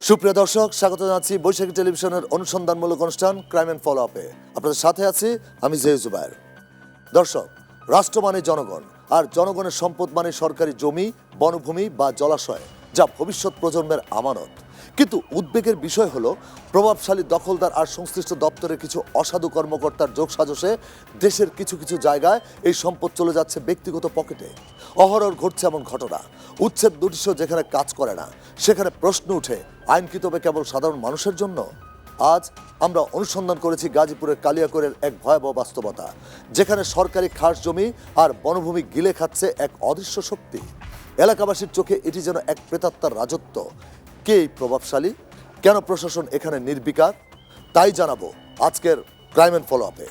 সুপ্রিয় দর্শক, স্বাগত জানাচ্ছি বৈশাখী টেলিভিশনের অনুসন্ধানমূলক অনুষ্ঠান ক্রাইম অ্যান্ড ফলো আপে। আপনাদের সাথে আছি আমি জে জুবায়ের। দর্শক, রাষ্ট্র মানে জনগণ, আর জনগণের সম্পদ মানে সরকারি জমি, বনভূমি বা জলাশয়, যা ভবিষ্যৎ প্রজন্মের আমানত। কিন্তু উদ্বেগের বিষয় হলো, প্রভাবশালী দখলদার আর সংশ্লিষ্ট দপ্তরের কিছু অসাধু কর্মকর্তার যোগসাজশে দেশের কিছু কিছু জায়গায় এই সম্পদ চলে যাচ্ছে ব্যক্তিগত পকেটে। অহরহ ঘটছে এমন ঘটনা। উচ্ছেদ নোটিশও যেখানে কাজ করে না, সেখানে প্রশ্ন উঠে, আইন কি তবে কেবল সাধারণ মানুষের জন্য? আজ আমরা অনুসন্ধান করেছি গাজীপুরের কালিয়াকৈরের এক ভয়াবহ বাস্তবতা, যেখানে সরকারি খাস জমি আর বনভূমি গিলে খাচ্ছে এক অদৃশ্য শক্তি। এলাকাবাসীর চোখে এটি যেন এক প্রেতাত্মার রাজত্ব। কে এই প্রভাবশালী? কেন প্রশাসন এখানে নির্বিকার? তাই জানাবো আজকের ক্রাইম অ্যান্ড ফলো আপে।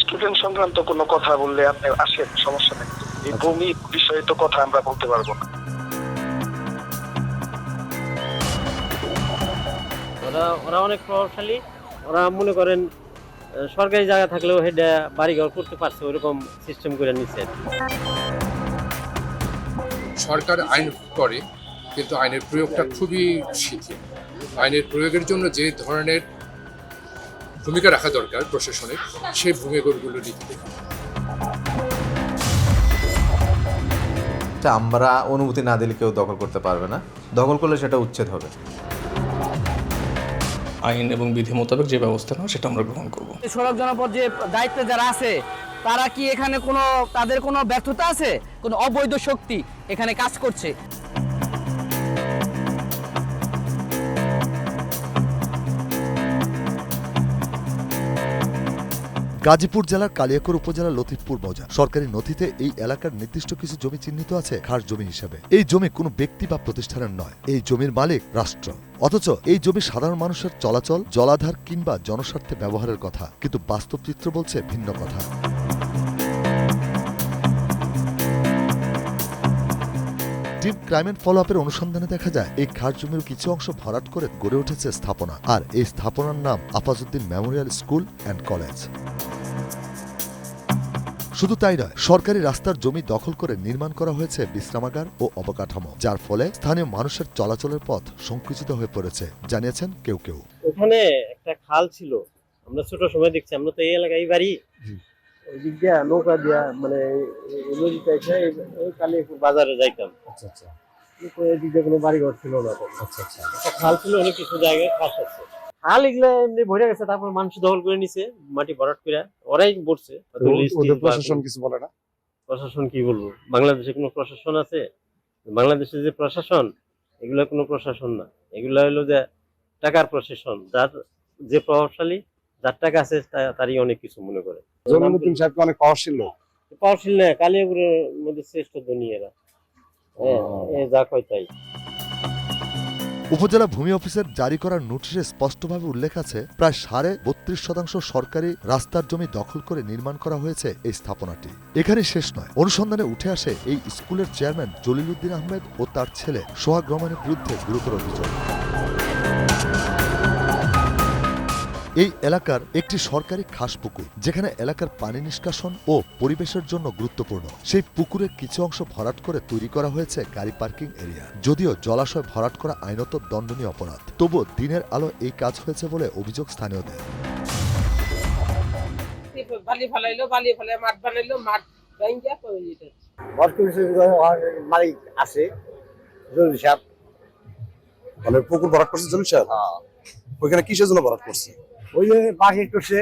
স্টুডেন্ট সংক্রান্ত কোনো কথা বললে আপনি আসেন, সমস্যা নেই। এই ভূমি বিষয়ে তো কথা আমরা বলতে পারবো না। ওরা অনেক প্রভাবশালী। ওরা মনে করেন সরকারি জায়গা থাকলেও হেডা বাড়িঘর করতে পারছে, ওইরকম সিস্টেম করে নিচ্ছে। সরকার আইন করে, কিন্তু আইনের প্রয়োগটা খুবই শিথিল। আইনের প্রয়োগের জন্য যে ধরনের ভূমিকা রাখা দরকার প্রশাসনের, সেই ভূমিকাগুলো নিতে দেখি। আমরা অনুমতি না দিলে কেউ দখল করতে পারবে না, দখল করলে সেটা উচ্ছেদ হবে। আইন এবং বিধি মোতাবেক যে ব্যবস্থা নেওয়া সেটা আমরা গ্রহণ করব। সড়ক জনপদ যে দায়িত্বে যারা আছে, তারা কি এখানে তাদের কোনো ব্যর্থতা আছে? কোনো অবৈধ শক্তি এখানে কাজ করছে? গাজীপুর জেলার কালিয়াকৈর উপজেলার লতিফপুর মৌজা সরকারি নথিতে এই এলাকার নির্দিষ্ট কিছু জমি চিহ্নিত আছে খাস জমি হিসেবে। এই জমি কোনো ব্যক্তি বা প্রতিষ্ঠানের নয়, এই জমির মালিক রাষ্ট্র। অথচ এই জমি সাধারণ মানুষের চলাচল, জলাধার কিংবা জনস্বার্থে ব্যবহারের কথা, কিন্তু বাস্তব চিত্র বলছে ভিন্ন কথা। টিম ক্রাইম অ্যান্ড ফলো আপের অনুসন্ধানে দেখা যায়, এই খাস জমির কিছু অংশ ভরাট করে গড়ে উঠেছে স্থাপনা, আর এই স্থাপনার নাম Afazuddin Memorial school and college. শুধু তাই নয়, সরকারি রাস্তার জমি দখল করে নির্মাণ করা হয়েছে বিশ্রামাগার ও অবকাঠামো, যার ফলে স্থানীয় মানুষের চলাচলের পথ সংকুচিত হয়ে পড়েছে, জানিয়েছেন কেউ কেউ। ওখানে একটা খাল ছিল, আমরা ছোট সময় দেখছি, আমরা তো এই এলাকায় বাড়ি, ওই দিক দিয়া নৌকা দিয়া মানে নদীতে এসে ওই কালিয়াকৈর বাজারে যাইতাম। আচ্ছা আচ্ছা। কিন্তু এই দিক দিয়ে কোনো বাড়িঘর ছিল না। আচ্ছা আচ্ছা। একটা খাল ছিল, অনেক কিছু জায়গায় খাস আছে। খাল এগুলো এমনি ভরে গেছে, তারপর মানুষ দখল করে নিছে, মাটি ভরাট করে ওরাই বলছে। প্রশাসন কিছু বলে না? প্রশাসন কি বলবো? বাংলাদেশে কোনো প্রশাসন আছে? বাংলাদেশে যে প্রশাসন, এগুলা কোনো প্রশাসন না, এগুলা হলো যে টাকার প্রশাসন। যার যে প্রভাবশালী, যার টাকা আছে, তারই অনেক কিছু মনে করে। জমিনুদ্দিন সাহেব অনেক পাওয়ারশীল লোক। পাওয়ারশীল না, কালিয়াকৈরের মধ্যে শ্রেষ্ঠ ধনী এরা। যা কয় তাই। উপজেলা ভূমি অফিসের জারি করা নোটিশে স্পষ্টভাবে উল্লেখ আছে, প্রায় 32.5% সরকারি রাস্তার জমি দখল করে নির্মাণ করা হয়েছে এই স্থাপনাটি। এখানে শেষ নয়, অনুসন্ধানে উঠে আসে এই স্কুলের চেয়ারম্যান জলিল উদ্দিন আহমেদ ও তার ছেলে সোহাগ রহমানের বিরুদ্ধে গুরুতর অভিযোগ। এই এলাকার একটি সরকারি খাস পুকুর, যেখানে এলাকার পানি নিষ্কাশন ও পরিবেশের জন্য গুরুত্বপূর্ণ, সেই পুকুরের কিছু অংশ ভরাট করে তৈরি করা হয়েছে গাড়ি পার্কিং এরিয়া। যদিও জলাশয় ভরাট করা আইনত দণ্ডনীয় অপরাধ, তবুও দিনের আলো এই কাজ হয়েছে বলে অভিযোগ স্থানীয়দের। মালিক আছে জলিল সাহেব, মানে পুকুর ভরাট করছে জলিল সাহেব। ওইখানে কিসের জন্য ভরাট করছে? ওই যে বাকি করছে।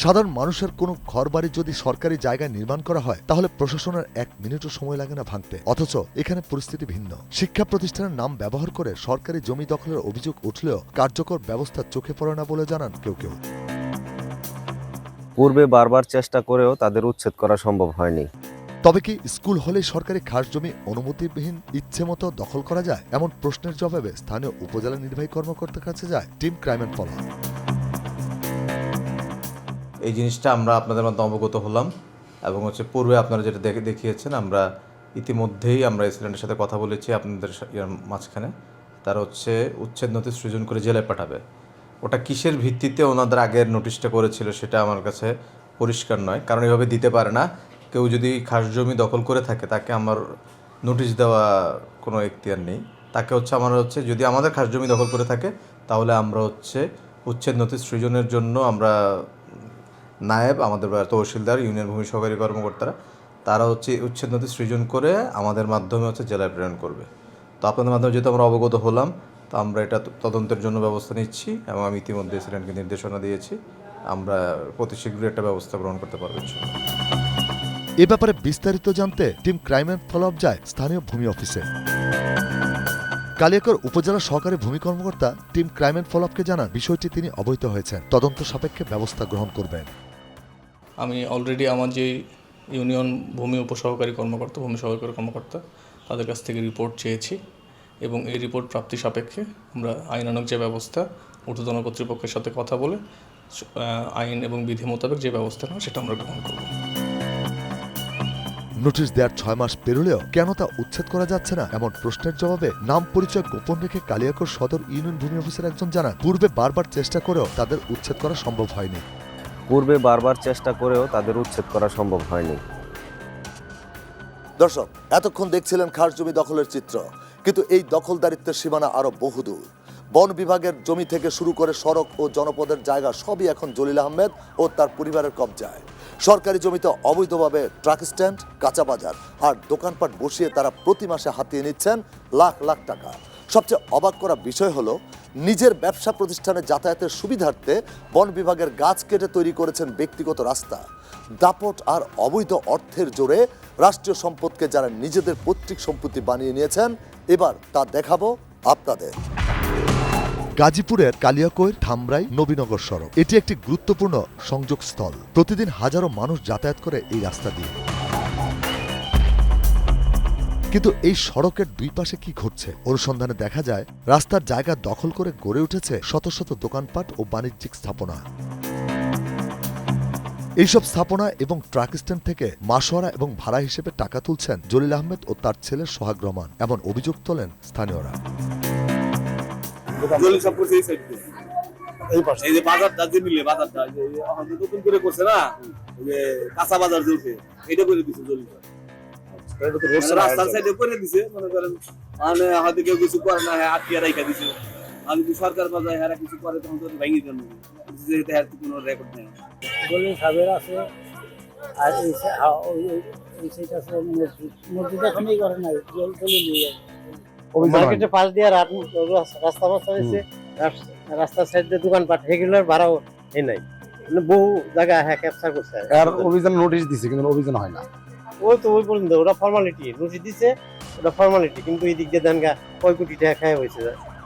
সাধারণ মানুষের কোনো ঘরবাড়ি যদি সরকারি জায়গায় নির্মাণ করা হয়, তাহলে প্রশাসনের 1 মিনিটও সময় লাগে না ভাঙতে। অথচ এখানে পরিস্থিতি ভিন্ন। শিক্ষা প্রতিষ্ঠানের নাম ব্যবহার করে সরকারি জমি দখলের অভিযোগ উঠলেও কার্যকর ব্যবস্থা চোখে পড়ে না বলে জানান কেউ কেউ। পূর্বে বারবার চেষ্টা করেও তাদের উচ্ছেদ করা সম্ভব হয়নি। তবে কি স্কুল হলেই সরকারি খাস জমি অনুমতিবিহীন ইচ্ছে মতো দখল করা যায়? এমন প্রশ্নের জবাবে স্থানীয় উপজেলা নির্বাহী কর্মকর্তার কাছে যায় টিম ক্রাইম অ্যান্ড ফলো। এই জিনিসটা আমরা আপনাদের মাধ্যমে অবগত হলাম, এবং পূর্বে আপনারা যেটা দেখিয়েছেন, আমরা ইতিমধ্যেই আমরা এসিডেন্টের সাথে কথা বলেছি আপনাদের মাঝখানে। তারা উচ্ছেদ নোটিশ সৃজন করে জেলায় পাঠাবে। ওটা কিসের ভিত্তিতে ওনাদের আগের নোটিশটা করেছিল সেটা আমার কাছে পরিষ্কার নয়, কারণ এভাবে দিতে পারে না। কেউ যদি খাস জমি দখল করে থাকে, তাকে আমার নোটিশ দেওয়া কোনো এখতিয়ার নেই। তাকে হচ্ছে আমরা হচ্ছে যদি আমাদের খাস জমি দখল করে থাকে তাহলে আমরা হচ্ছে উচ্ছেদ নোটিশ সৃজনের জন্য আমরা নায়েব, আমাদের তহসিলদার, ইউনিয়ন ভূমি সহকারী কর্মকর্তারা তারা হচ্ছে উচ্ছেদ নোটিশ সৃজন করে আমাদের মাধ্যমে হচ্ছে জেলায় প্রেরণ করবে। তো আপনাদের মাধ্যমে যেহেতু আমরা অবগত হলাম, তো আমরা এটা তদন্তের জন্য ব্যবস্থা নিচ্ছি এবং আমি ইতিমধ্যে এসিডেন্টকে নির্দেশনা দিয়েছি। আমরা অতি শীঘ্রই একটা ব্যবস্থা গ্রহণ করতে পারবো। এ ব্যাপারে বিস্তারিত জানতে team crime and follow up যায় স্থানীয় ভূমি অফিসে। কালিয়াকৈর উপজেলা সহকারী ভূমি কর্মকর্তা টিম ক্রাইম অ্যান্ড ফলো আপকে জানান বিষয়টি তিনি অবহিত হয়েছেন, তদন্ত সাপেক্ষে ব্যবস্থা গ্রহণ করবেন। আমি অলরেডি আমার যে ইউনিয়ন ভূমি উপসহকারী কর্মকর্তা, ভূমি সহকারী কর্মকর্তা তাদের কাছ থেকে রিপোর্ট চেয়েছি এবং এই রিপোর্ট প্রাপ্তি সাপেক্ষে আমরা আইনানুগ যে ব্যবস্থা ঊর্ধ্বতন কর্তৃপক্ষের সাথে কথা বলে আইন এবং বিধি মোতাবেক যে ব্যবস্থা নেওয়া সেটা আমরা গ্রহণ করব। নোটিশ দেওয়ার 6 মাস পেরোলেও কেন তা উচ্ছেদ করা যাচ্ছে না এমন প্রশ্নের জবাবে নাম পরিচয় গোপন রেখে কালিয়াকৈর সদর ইউনিয়ন ভূমি অফিসের একজন জানান পূর্বে বারবার চেষ্টা করেও তাদের উচ্ছেদ করা সম্ভব হয়নি। পূর্বে বারবার চেষ্টা করেও তাদের উচ্ছেদ করা সম্ভব হয়নি। দর্শক, এতক্ষণ দেখছিলেন খাস জমি দখলের চিত্র, কিন্তু এই দখলদারিত্বের সীমানা আরো বহুদূর। বন বিভাগের জমি থেকে শুরু করে সড়ক ও জনপদের জায়গা সবই এখন জলিল আহমেদ ও তার পরিবারের কবজায়। সরকারি জমিতে অবৈধভাবে ট্রাক স্ট্যান্ড, কাঁচা বাজার আর দোকানপাট বসিয়ে তারা প্রতি মাসে হাতিয়ে নিচ্ছেন লাখ লাখ টাকা। সবচেয়ে অবাক করা বিষয় হলো নিজের ব্যবসা প্রতিষ্ঠানে যাতায়াতের সুবিধার্থে বন বিভাগের গাছ কেটে তৈরি করেছেন ব্যক্তিগত রাস্তা। দাপট আর অবৈধ অর্থের জোরে রাষ্ট্রীয় সম্পদকে যারা নিজেদের পৈতৃক সম্পত্তি বানিয়ে নিয়েছেন, এবার তা দেখাবো আপনাদের। গাজীপুরের কালিয়াকৈর ধামরাই নবীনগর সড়ক, এটি একটি গুরুত্বপূর্ণ সংযোগস্থল। প্রতিদিন হাজারো মানুষ যাতায়াত করে এই রাস্তা দিয়ে। কিন্তু এই সড়কের দুই পাশে কি ঘটছে? অনুসন্ধানে দেখা যায় রাস্তার জায়গা দখল করে গড়ে উঠেছে শত শত দোকানপাট ও বাণিজ্যিক স্থাপনা। এইসব স্থাপনা এবং ট্রাক স্ট্যান্ড থেকে মাসোয়ারা এবং ভাড়া হিসেবে টাকা তুলছেন জলিল আহমেদ ও তার ছেলে সোহাগ রহমান, এমন অভিযোগ তোলেন স্থানীয়রা। এই পাশে এই যে বাজারটা যে মিলে বাজারটা যে আমাদের নতুন করে করছে না, ওই যে কাঁচা বাজার চলছে, এটা করে দিছে জলিল। রাস্তার সাইডে করে দিছে, মনে করেন মানে হয়তো কেউ কিছু করে না, হ্যাঁ আটকিয়ে রাখা দিছে। আর যদি সরকার বাজায় হ্যাঁ কিছু করে তখন তো ভেঙে দেন, যেহেতু হ্যাঁ কোনো রেকর্ড নেই। জলিল সাহেবের আছে আর এই সাইড আছে মসজিদ এখনই করে নাই, মার্কেটের পাশ দিয়ে রাস্তা মাস্তা হয়েছে, রাস্তার সাইড দিয়ে দোকানপাট এগুলোর ভাড়াও এই নাই, বহু জায়গায় হ্যাঁ ক্যাপচার করছে। আর অভিযান নোটিশ দিছে কিন্তু অভিযান হয় না। ওই তো ওই পর্যন্ত ওটা ফর্মালিটি, নোটিশ দিছে ওটা ফর্মালিটি, কিন্তু এই দিক দিয়ে দেন গা কয় কোটি টাকা খায় হয়েছে,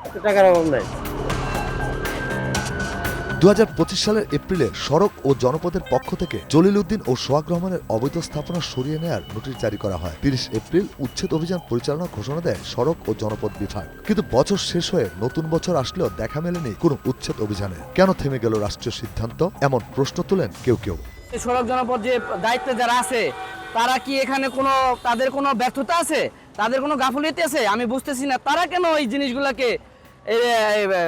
এত টাকার অভাব নাই। 2025 সালের এপ্রিলে সড়ক ও জনপদের পক্ষ থেকে জলিল উদ্দিন ও সোহাগ রহমানের অবৈধ স্থাপনা সরিয়ে নেয়ার নোটিশ জারি করা হয়। 30 এপ্রিল উচ্ছেদ অভিযান পরিচালনার ঘোষণা দেয় সড়ক ও জনপদ বিভাগ। কিন্তু বছর শেষ হয়ে নতুন বছর আসলেও দেখা মেলেনি কোনো উচ্ছেদ অভিযানে। কেন থেমে গেল রাষ্ট্রীয় সিদ্ধান্ত, এমন প্রশ্ন তোলেন কেউ কেউ। সড়ক জনপদ যে দায়িত্বে যারা আছে তারা কি এখানে কোনো তাদের কোনো ব্যর্থতা আছে, তাদের কোনো গাফিলতি আছে? আমি বুঝতেছি না তারা কেন এই জিনিসগুলোকে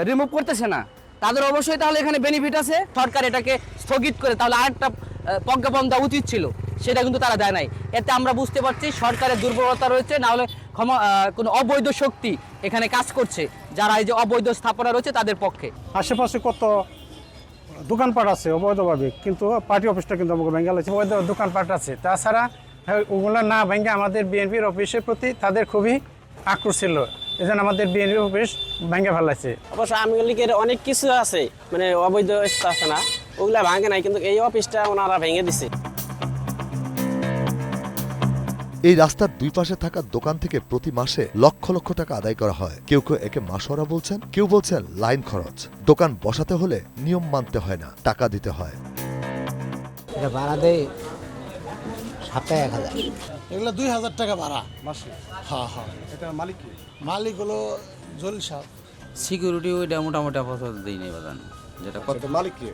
রিমুভ করতেছে না। তাদের অবশ্যই তাহলে এখানে বেনিফিট আছে, সরকার এটাকে স্থগিত করে তাহলে আরেকটা প্রজ্ঞাপন দেওয়া উচিত ছিল, সেটা কিন্তু তারা দেয় নাই। এতে আমরা বুঝতে পারছি সরকারের দুর্বলতা রয়েছে, না হলে কোনো অবৈধ শক্তি এখানে কাজ করছে, যারা এই যে অবৈধ স্থাপনা রয়েছে তাদের পক্ষে। আশেপাশে কত দোকানপাট আছে অবৈধভাবে, কিন্তু পার্টি অফিসটা কিন্তু আমাকে ভেঙে গেছে, অবৈধ দোকানপাট আছে। তাছাড়া ওগুলো না ভেঙে আমাদের বিএনপির অফিসের প্রতি তাদের খুবই আক্রোশ ছিল, এই জন্য আমাদের বিএনপি অফিস ভেঙে ফেলাইছে। অবশ্য আওয়ামী লীগের অনেক কিছু আছে, মানে অবৈধ স্থাপনা, ওগুলা ভাঙে নাই, কিন্তু এই অফিসটা ওনারা ভেঙে দিছে। এই রাস্তার দুই পাশে থাকা দোকান থেকে প্রতি মাসে লক্ষ লক্ষ টাকা আদায় করা হয়। কেউ কেউ একে মাসোয়ারা বলছেন, কেউ বলছেন লাইন খরচ। দোকান বসাতে হলে নিয়ম মানতে হয় না, টাকা দিতে হয়। এটা ভাড়া দেয় সপ্তাহে 1000, এগুলো 2000 টাকা ভাড়া মাসে। হ্যাঁ হ্যাঁ, এটা মালিক কি? মালিক হলো জলিল সাহেব। সিকিউরিটি ওইটা মোটামুটি আপাতত দিই নেই বাদান, যেটা এটা মালিক কি?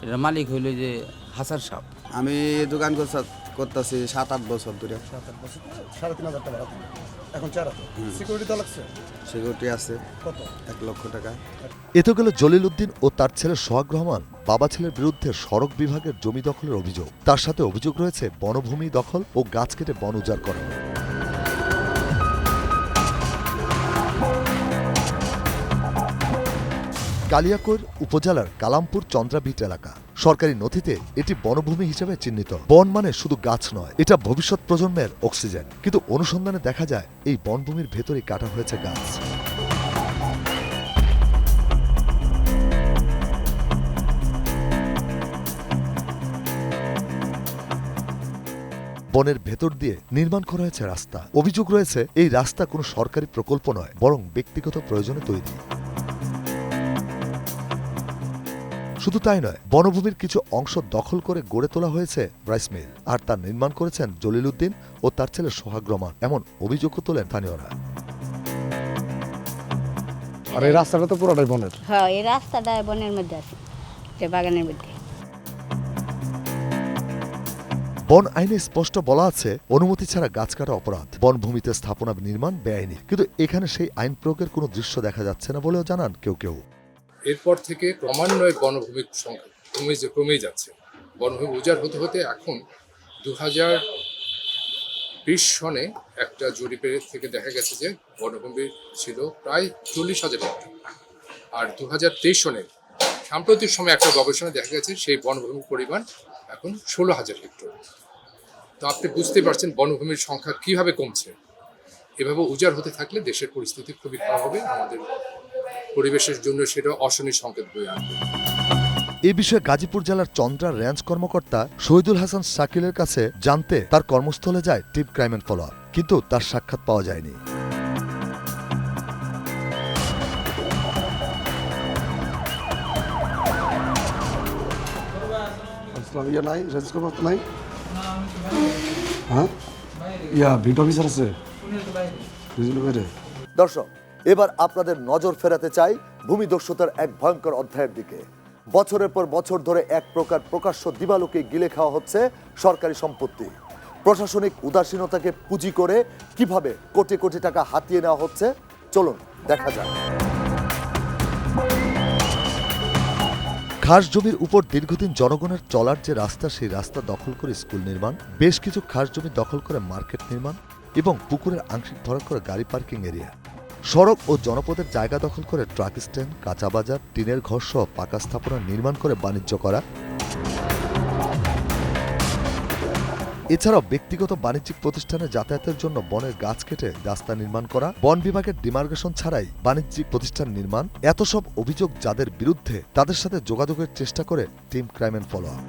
এটা মালিক হইলো যে হাসার সাহেব। আমি দোকান করতেছি 7-8 বছর ধরে। 7-8 বছর, 3500 টাকা ভাড়া। এখন 4000 সিকিউরিটি তো লাগছে। সিকিউরিটি আছে কত? 1 লক্ষ টাকা। এতে গেল জলিল উদ্দিন ও তার ছেলে সোহাগ রহমান বাবা ছেলের বিরুদ্ধে সড়ক বিভাগের জমি দখলের অভিযোগ। তার সাথে অভিযোগ রয়েছে বনভূমি দখল ও গাছ কেটে বন উজাড় করা। কালিয়াকৈর উপজেলার কালামপুর চন্দ্রাভিট এলাকা। সরকারি নথিতে এটি বনভূমি হিসেবে চিহ্নিত। বন মানে শুধু গাছ নয়, এটা ভবিষ্যৎ প্রজন্মের অক্সিজেন। কিন্তু অনুসন্ধানে দেখা যায় এই বনভূমির ভেতরেই কাটা হয়েছে গাছ। বনের ভেতর দিয়ে নির্মাণ করা হয়েছে রাস্তা। অভিযোগ রয়েছে এই রাস্তা কোনো সরকারি প্রকল্প নয়, বরং ব্যক্তিগত প্রয়োজনে তৈরি। শুধু তাই নয়, বনভূমির কিছু অংশ দখল করে গড়ে তোলা হয়েছে রাইস মিল, আর তার নির্মাণ করেছেন জলিল উদ্দিন ও তার ছেলে সোহাগ রহমান। এমন অভিযোগও তোলেন স্থানীয়রা। আর এই রাস্তাটা তো পুরোটাই বনের। হ্যাঁ, এই রাস্তাটা বনের মধ্যে আছে, যে বাগানের মধ্যে। বন আইনে স্পষ্ট বলা আছে, অনুমতি ছাড়া গাছ কাটা অপরাধ, বনভূমিতে স্থাপনা নির্মাণ বেআইনি। কিন্তু এখানে সেই আইন প্রয়োগের কোনো দৃশ্য দেখা যাচ্ছে না বলেও জানান কেউ কেউ। এরপর থেকে ক্রমান্বয়ে বনভূমির সংখ্যা কমেই যাচ্ছে। বনভূমি উজাড় হতে হতে এখন 2020 সনে একটা জরিপের থেকে দেখা গেছে যে বনভূমি ছিল প্রায় 40,000 হেক্টর, আর 2023 সনে সাম্প্রতিক সময়ে একটা গবেষণায় দেখা গেছে সেই বনভূমির পরিমাণ এখন 16,000 হেক্টর। তো আপনি বুঝতে পারছেন বনভূমির সংখ্যা কিভাবে কমছে। এভাবে উজাড় হতে থাকলে দেশের পরিস্থিতি খুবই খারাপ হবে, আমাদের পরিবেশের জন্য সেটা অশনি সংকেত বয়ে আনবে। এ বিষয়ে গাজীপুর জেলার চন্দ্রা রেঞ্জ কর্মকর্তা শহীদুল হাসান শাকিলের কাছে জানতে তার কর্মস্থলে যায় team crime and follow up, কিন্তু তার সাক্ষাৎ পাওয়া যায়নি। নাই রেঞ্জ কর্মকর্তা নাই, হ্যাঁ ভিড অফিসার আছে। দর্শক, এবার আপনাদের নজর ফেরাতে চাই ভূমিদস্যুতার এক ভয়ঙ্কর অধ্যায়ের দিকে। বছরের পর বছর ধরে এক প্রকার প্রকাশ্য দিবালোকে গিলে খাওয়া হচ্ছে সরকারি সম্পত্তি। প্রশাসনিক উদাসীনতাকে পুঁজি করে কিভাবে কোটি কোটি টাকা হাতিয়ে নেওয়া হচ্ছে, চলুন দেখা যাক। খাস জমির উপর দীর্ঘদিন জনগণের চলার যে রাস্তা, সেই রাস্তা দখল করে স্কুল নির্মাণ, বেশ কিছু খাস জমি দখল করে মার্কেট নির্মাণ এবং পুকুরের আংশিক ভরাট করে গাড়ি পার্কিং এরিয়া, সড়ক ও জনপদের জায়গা দখল করে ট্রাক স্ট্যান্ড, কাঁচা বাজার, টিনের ঘর সহ পাকা স্থাপনা নির্মাণ করে বাণিজ্য করা। এছাড়াও ব্যক্তিগত বাণিজ্যিক প্রতিষ্ঠানে যাতায়াতের জন্য বনের গাছ কেটে রাস্তা নির্মাণ করা, বন বিভাগের ডিমার্কেশন ছাড়াই বাণিজ্যিক প্রতিষ্ঠান নির্মাণ। এত সব অভিযোগ যাদের বিরুদ্ধে, তাদের সাথে যোগাযোগের চেষ্টা করে team crime and follow up.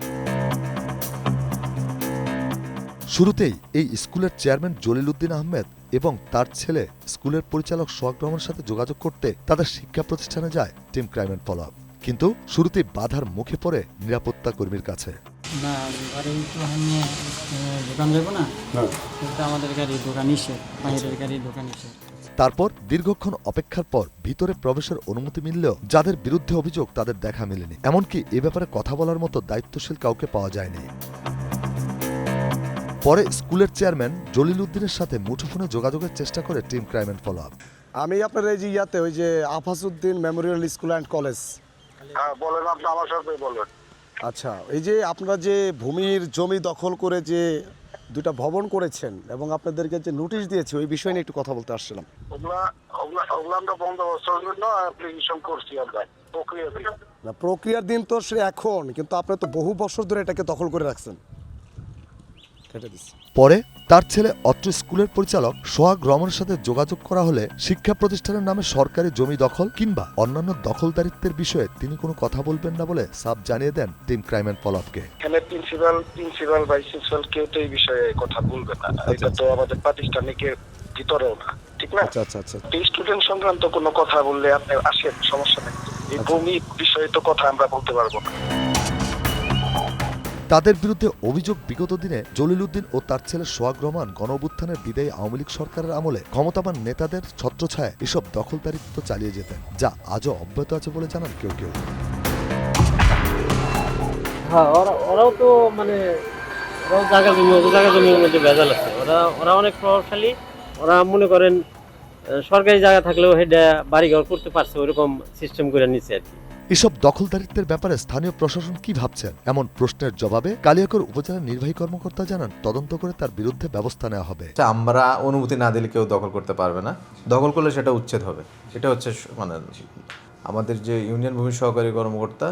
শুরুতেই এই স্কুলের চেয়ারম্যান জলিল উদ্দিন আহমেদ এবং তার ছেলে স্কুলের পরিচালক সোহাগ রহমানের সাথে যোগাযোগ করতে তাদের শিক্ষা প্রতিষ্ঠানে যায় team crime and follow up, কিন্তু শুরুতেই বাধার মুখে পড়ে নিরাপত্তা কর্মীর কাছে। না, দোকান যাবো না, আমাদের গাড়ি দোকান নিষেধ, বাইরের গাড়ি দোকান নিষেধ। তারপর দীর্ঘক্ষণ অপেক্ষার পর ভিতরে প্রবেশের অনুমতি মিললেও যাদের বিরুদ্ধে অভিযোগ তাদের দেখা মেলেনি। এমনকি এ ব্যাপারে কথা বলার মতো দায়িত্বশীল কাউকে পাওয়া যায়নি। পরে স্কুলের চেয়ারম্যান জলিল উদ্দিনের সাথে মুঠোফোনে যোগাযোগের চেষ্টা করে team crime and follow up. আমি আপনার এই যে ওই যে আফাসউদ্দিন মেমোরিয়াল স্কুল অ্যান্ড কলেজ। হ্যাঁ বলেন, আপনি আমার সাথে বলেন। আচ্ছা, এই যে আপনারা যে ভূমির জমি দখল করে যে দুটা ভবন করেছেন এবং আপনাদেরকে যে নোটিশ দিয়েছে, ওই বিষয় নিয়ে একটু কথা বলতে আসছিলাম। ওগুলা আমরা বন্দোবস্তের জন্য অ্যাপ্লিকেশন করছি আমরা, প্রক্রিয়া দিন। না, প্রক্রিয়ার দিন তো সে এখন, কিন্তু আপনি তো বহু বছর ধরে এটাকে দখল করে রাখছেন। পরে তার ছেলে অত্র স্কুলের পরিচালক সোহাগ রহমানের সাথে যোগাযোগ করা হলে শিক্ষা প্রতিষ্ঠানের নামে সরকারি জমি দখল কিংবা অন্যান্য দখলদারিত্বের বিষয়ে তিনি কোনো কথা বলবেন না বলে সাফ জানিয়ে দেন টিম ক্রাইম অ্যান্ড ফলো আপকে। এখানে প্রিন্সিপাল ভাইস প্রিন্সিপাল কেউ তো এই বিষয়ে কথা বলবে না, এটা তো আমাদের প্রাতিষ্ঠানিকের ভিতরেও না, ঠিক না? আচ্ছা আচ্ছা আচ্ছা, স্টুডেন্ট সংক্রান্ত কোনো কথা বললে আপনি আসেন, সমস্যা নেই। এই ভূমি বিষয়ে তো কথা আমরা বলতে পারবো না। তাদের বিরুদ্ধে অভিযোগ, বিগত দিনে জলিল উদ্দিন ও তার ছেলে সোহাগ রহমান গণঅভ্যুত্থানের বিদায়ী আওয়ামী লীগ সরকারের আমলে ক্ষমতাবান নেতাদের ছত্রছায়ায় এসব দখলদারিত্ব চালিয়ে যেতেন, যা আজও অব্যাহত আছে বলে জানান কেউ কেউ। হ্যাঁ, ওরাও তো মানে জায়গা জমির মধ্যে ভেজাল আছে। ওরা অনেক প্রভাবশালী। ওরা মনে করেন সরকারি জায়গা থাকলেও সেটা বাড়িঘর করতে পারছে, ওইরকম সিস্টেম করে নিচ্ছে আর কি। এসব দখলদারিত্বের ব্যাপারে স্থানীয় প্রশাসন কি ভাবছেন, এমন প্রশ্নের জবাবে কালিয়াকৈর উপজেলার নির্বাহী কর্মকর্তা জানান তদন্ত করে তার বিরুদ্ধে ব্যবস্থা নেওয়া হবে। আমরা অনুমতি না দিলে কেউ দখল করতে পারবে না, দখল করলে সেটা উচ্ছেদ হবে। এটা হচ্ছে মানে আমাদের যে ইউনিয়ন ভূমি সহকারী কর্মকর্তা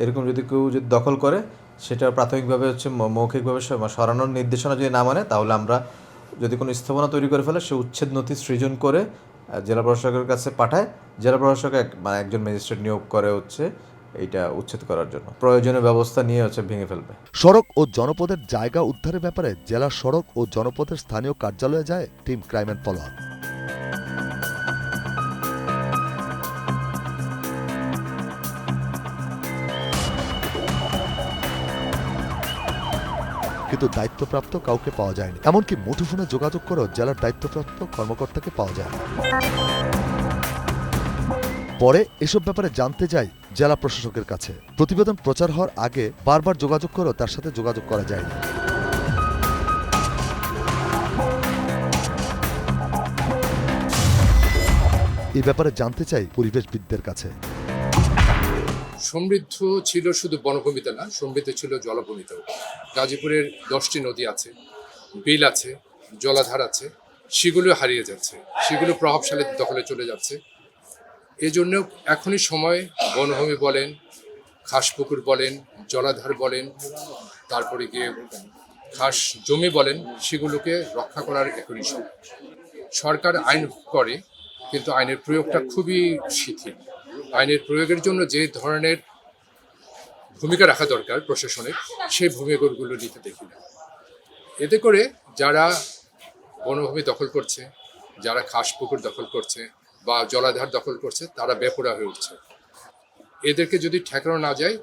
এরকম যদি কেউ যদি দখল করে, সেটা প্রাথমিকভাবে হচ্ছে মৌখিকভাবে সরানোর নির্দেশনা যদি না মানে, তাহলে আমরা যদি কোনো স্থাপনা তৈরি করে ফেলে, সে উচ্ছেদ নথি সৃজন করে জেলা প্রশাসকের কাছে পাঠায়। জেলা প্রশাসক একজন ম্যাজিস্ট্রেট নিয়োগ করে হচ্ছে এইটা উচ্ছেদ করার জন্য প্রয়োজনীয় ব্যবস্থা নিয়ে হচ্ছে ভেঙে ফেলবে। সড়ক ও জনপদের জায়গা উদ্ধারের ব্যাপারে জেলা সড়ক ও জনপদের স্থানীয় কার্যালয়ে যায় team crime and follow up. কিন্তু দায়িত্বপ্রাপ্ত কাউকে পাওয়া যায়নি, এমনকি মুঠোফোনে যোগাযোগ করেও জেলার দায়িত্বপ্রাপ্ত কর্মকর্তাকে পাওয়া যায়। পরে এসব ব্যাপারে জানতে যাই জেলা প্রশাসকের কাছে। প্রতিবেদন প্রচার হওয়ার আগে বারবার যোগাযোগ করেও তার সাথে যোগাযোগ করা যায়নি। এই ব্যাপারে জানতে চাই পরিবেশবিদদের কাছে। সমৃদ্ধ ছিল শুধু বনভূমিতে না, সমৃদ্ধ ছিল জলভূমিতেও। গাজীপুরের 10টি নদী আছে, বিল আছে, জলাধার আছে, সেগুলো হারিয়ে যাচ্ছে, সেগুলো প্রভাবশালী দখলে চলে যাচ্ছে। এই জন্য এখনই সময় বনভূমি বলেন, খাসপুকুর বলেন, জলাধার বলেন, তারপরে গিয়ে খাস জমি বলেন, সেগুলোকে রক্ষা করার এখনই সময়। সরকার আইন করে, কিন্তু আইনের প্রয়োগটা খুবই শিথিল। আইনের প্রয়োগের জন্য যে ধরনের ভূমিকা রাখা দরকার প্রশাসনের, সেই ভূমিকাগুলো নিতে দেখি না। এতে করে যারা বনভূমি দখল করছে, যারা খাস পুকুর দখল করছে বা জলাধার দখল করছে, তারা বেপরোয়া হয়ে উঠছে। এদেরকে যদি ঠেকানো না যায়,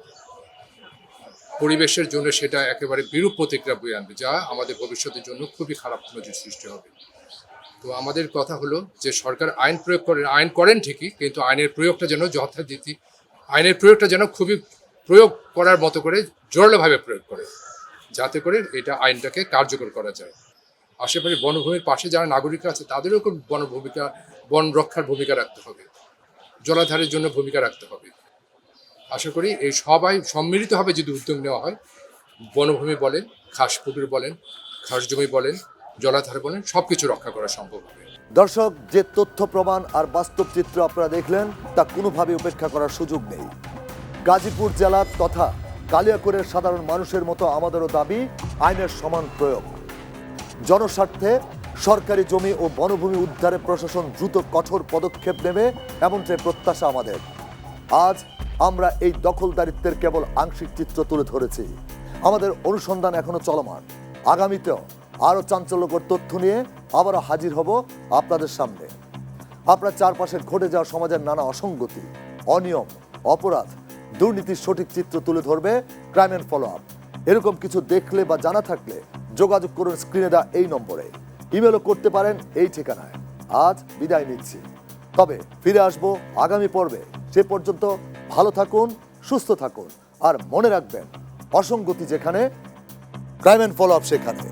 পরিবেশের জন্য সেটা একেবারে বিরূপ প্রতিক্রিয়া বয়ে আনবে, যা আমাদের ভবিষ্যতের জন্য খুবই খারাপ নজির সৃষ্টি হবে। তো আমাদের কথা হলো যে সরকার আইন প্রয়োগ করেন, আইন করেন ঠিকই, কিন্তু আইনের প্রয়োগটা যেন যথারীতি, আইনের প্রয়োগটা যেন খুবই প্রয়োগ করার মতো করে জোরালোভাবে প্রয়োগ করে, যাতে করে এটা আইনটাকে কার্যকর করা যায়। আশেপাশে বনভূমির পাশে যারা নাগরিকরা আছে, তাদেরও বন রক্ষার ভূমিকা রাখতে হবে, জলাধারের জন্য ভূমিকা রাখতে হবে। আশা করি এই সবাই সম্মিলিতভাবে যদি উদ্যোগ নেওয়া হয়, বনভূমি বলেন, খাস পুকুর বলেন, খাস জমি বলেন, জলাধার বলেন, সবকিছু রক্ষা করা সম্ভব হবে। দর্শক, যে তথ্য প্রমাণ আর বাস্তব চিত্র আপনারা দেখলেন, তা কোনোভাবে উপেক্ষা করার সুযোগ নেই। গাজীপুর জেলার তথা কালিয়াকৈরের সাধারণ মানুষের মতো আমাদেরও দাবি আইনের সমান প্রয়োগ। জনস্বার্থে সরকারি জমি ও বনভূমি উদ্ধারে প্রশাসন দ্রুত কঠোর পদক্ষেপ নেবে, এমনটাই প্রত্যাশা আমাদের। আজ আমরা এই দখলদারিত্বের কেবল আংশিক চিত্র তুলে ধরেছি। আমাদের অনুসন্ধান এখনো চলমান। আগামীতেও আরও চাঞ্চল্যকর তথ্য নিয়ে আবারও হাজির হব আপনাদের সামনে। আপনার চারপাশে ঘটে যাওয়া সমাজের নানা অসঙ্গতি, অনিয়ম, অপরাধ, দুর্নীতির সঠিক চিত্র তুলে ধরবে ক্রাইম অ্যান্ড ফলো আপ। এরকম কিছু দেখলে বা জানা থাকলে যোগাযোগ করুন স্ক্রিনে দেওয়া এই নম্বরে। ইমেলও করতে পারেন এই ঠিকানায়। আজ বিদায় নিচ্ছি, তবে ফিরে আসবো আগামী পর্বে। সে পর্যন্ত ভালো থাকুন, সুস্থ থাকুন, আর মনে রাখবেন, অসঙ্গতি যেখানে, ক্রাইম অ্যান্ড ফলো আপ সেখানে।